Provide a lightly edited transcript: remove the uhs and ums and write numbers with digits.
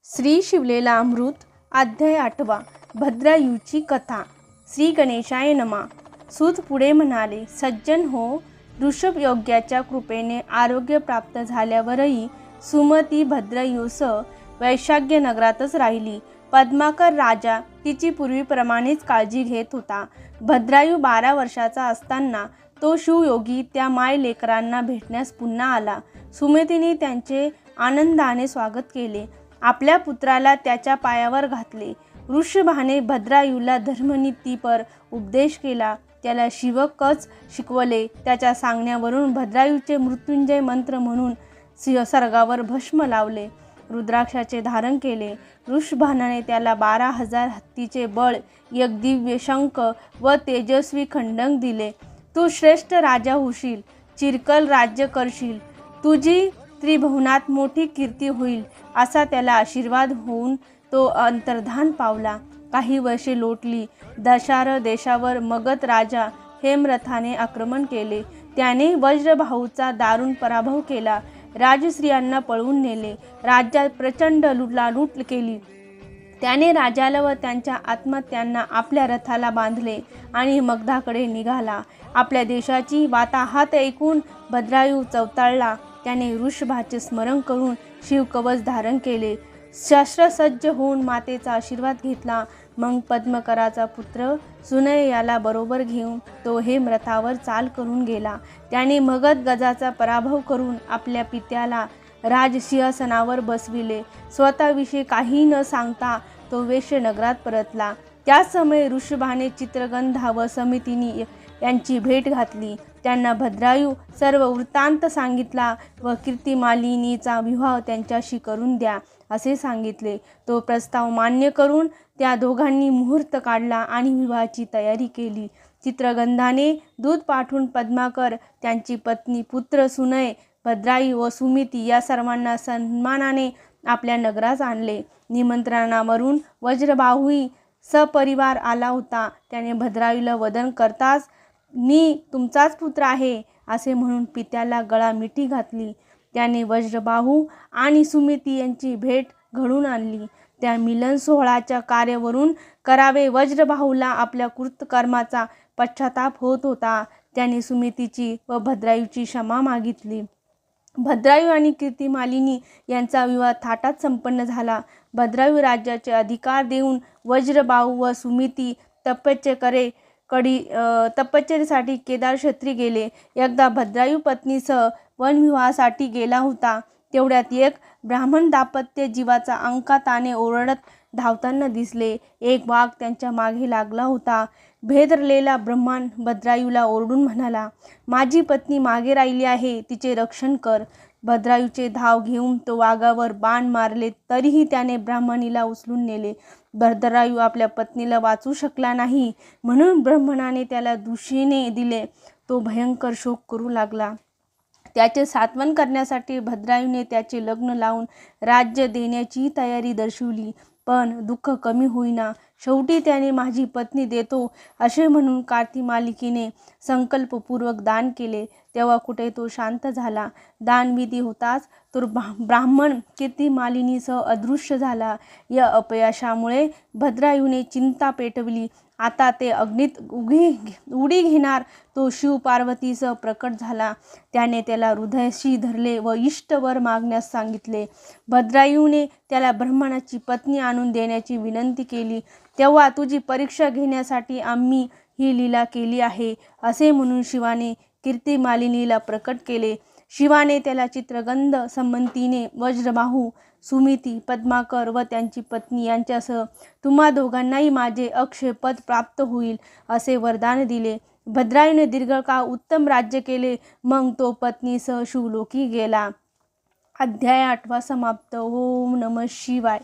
श्री शिवलेला अमृत अध्याय 8 भद्रायूची कथा। श्री गणेशाय नमा। सूत पुढे म्हणाले, सज्जन हो, ऋषभयोग्याच्या कृपेने आरोग्य प्राप्त झाल्यावरही सुमती भद्रायूसह वैशाग्य नगरातच राहिली। पद्माकर राजा तिची पूर्वीप्रमाणेच काळजी घेत होता। भद्रायू 12 वर्षाचा असताना तो शिवयोगी त्या मायलेकरांना भेटण्यास पुन्हा आला। सुमतीने त्यांचे आनंदाने स्वागत केले, आपल्या पुत्राला त्याच्या पायावर घातले। ऋषभाने भद्रायूला धर्मनीतीपर उपदेश केला, त्याला शिवकच शिकवले। त्याच्या सांगण्यावरून भद्रायूचे मृत्युंजय मंत्र म्हणून सर्गावर भस्म लावले, रुद्राक्षाचे धारण केले। ऋषभाने त्याला 12,000 हत्तीचे बळ, एक दिव्य शंख व तेजस्वी खंडक दिले। तू श्रेष्ठ राजा होशील, चिरकाल राज्य करशील, तुझी त्रिभुवनात मोठी कीर्ती होईल, असा त्याला आशीर्वाद होऊन तो अंतर्धान पावला। काही वर्षे लोटली। दशार देशावर मगध राजा हेमरथाने आक्रमण केले। त्याने वज्रबाहूचा दारुण पराभव केला, राजश्रियांना पळवून नेले, राज्यात प्रचंड लूटलाट केली। त्याने राजाला व त्यांच्या आत्महत्यांना आपल्या रथाला बांधले आणि मगधाकडे निघाला। आपल्या देशाची वाताहत ऐकून भद्रायू चवताळला। त्याने ऋषभाचे स्मरण करून शिवकवच धारण केले, शस्त्रसज्ज होऊन मातेचा आशीर्वाद घेतला। मग पद्मकराचा पुत्र सुनय याला बरोबर घेऊन तो हेमरथावर चाल करून गेला। त्याने मगध गजाचा पराभव करून आपल्या पित्याला राजसिंहासनावर बसविले। स्वतःविषयी काही न सांगता तो वेश्य नगरात परतला। त्याच समय ऋषभाने चित्रगंधा व समितीनी यांची भेट घातली। त्यांना भद्रायू सर्व वृत्तांत सांगितला व कीर्तिमालिनीचा विवाह त्यांच्याशी करून द्या असे सांगितले। तो प्रस्ताव मान्य करून त्या दोघांनी मुहूर्त काढला आणि विवाहाची तयारी केली। चित्रगंधाने दूत पाठवून पद्माकर, त्यांची पत्नी, पुत्र सुनय, भद्रायू व सुमिती या सर्वांना सन्मानाने आपल्या नगरास आणले। निमंत्रणावरून वज्रबाहूही सपरिवार आला होता। त्याने भद्रायूला वदन करताच, मी तुमचाच पुत्र आहे असे म्हणून पित्याला गळा मिठी घातली। त्याने वज्रबाहू आणि सुमिती यांची भेट घडून आणली। त्या मिलन सोहळ्याच्या कार्यावरून करावे वज्रबाहूला आपल्या कृतकर्माचा पश्चाताप होत होता। त्याने सुमितीची व भद्रायूची क्षमा मागितली। भद्रायू आणि कीर्तिमालिनी यांचा विवाह थाटात संपन्न झाला। भद्रायू राज्याचे अधिकार देऊन वज्रबाहू व सुमिती तपश्चर्येसाठी केदार क्षेत्री गेले। एकदा भद्रायू पत्नीसह वनविवाहासाठी गेला होता। तेवढ्यात एक ब्राह्मण दाम्पत्य जीवाचा अंकाताने ओरडत धावताना दिसले। एक वाघ त्यांच्या मागे लागला होता। भेदरलेला ब्राह्मण भद्रायूला ओरडून म्हणाला, माझी पत्नी मागे राहिली आहे, तिचे रक्षण कर। भद्रायूचे धाव घेऊन तो वाघावर बाण मारले, तरीही त्याने ब्राह्मणीला उचलून नेले। भद्रायू आपल्या पत्नीला वाचवू शकला नाही, म्हणून ब्राह्मणाने त्याला दुशीने दिले। तो भयंकर शोक करू लागला। त्याचे सांत्वन करण्यासाठी भद्रायूने त्याचे लग्न लावून राज्य देण्याची तयारी दर्शवली, पण दुःख कमी होईना। शेवटी त्याने माझी पत्नी देतो असे म्हणून कीर्तिमालिनीने संकल्पपूर्वक दान केले। तेव्हा कुठे तो शांत झाला। दानविधी होताच तो ब्राह्मण कीर्तिमालिनीसह अदृश्य झाला। या अपयशामुळे भद्रायूने चिंता पेटवली। आता ते अग्नीत उडी घेणार। तो शिव पार्वतीसह प्रकट झाला। त्याने त्याला हृदयाशी धरले व इष्टवर मागण्यास सांगितले। भद्रायूने त्याला ब्राह्मणाची पत्नी आणून देण्याची विनंती केली। तेव्हा तुझी परीक्षा घेण्यासाठी आम्ही ही लीला केली आहे असे म्हणून शिवाने कीर्तिमालिनीला प्रकट केले। शिवाने त्याला चित्रगंध, संमतीने, वज्रबाहू, सुमिती, पद्माकर व त्यांची पत्नी यांच्यासह तुम्हा दोघांनाही माझे अक्षय पद प्राप्त होईल असे वरदान दिले। भद्रायूने दीर्घकाळ उत्तम राज्य केले। मग तो पत्नीसह शिवलोकी गेला। अध्याय 8 समाप्त। ओम नमः शिवाय।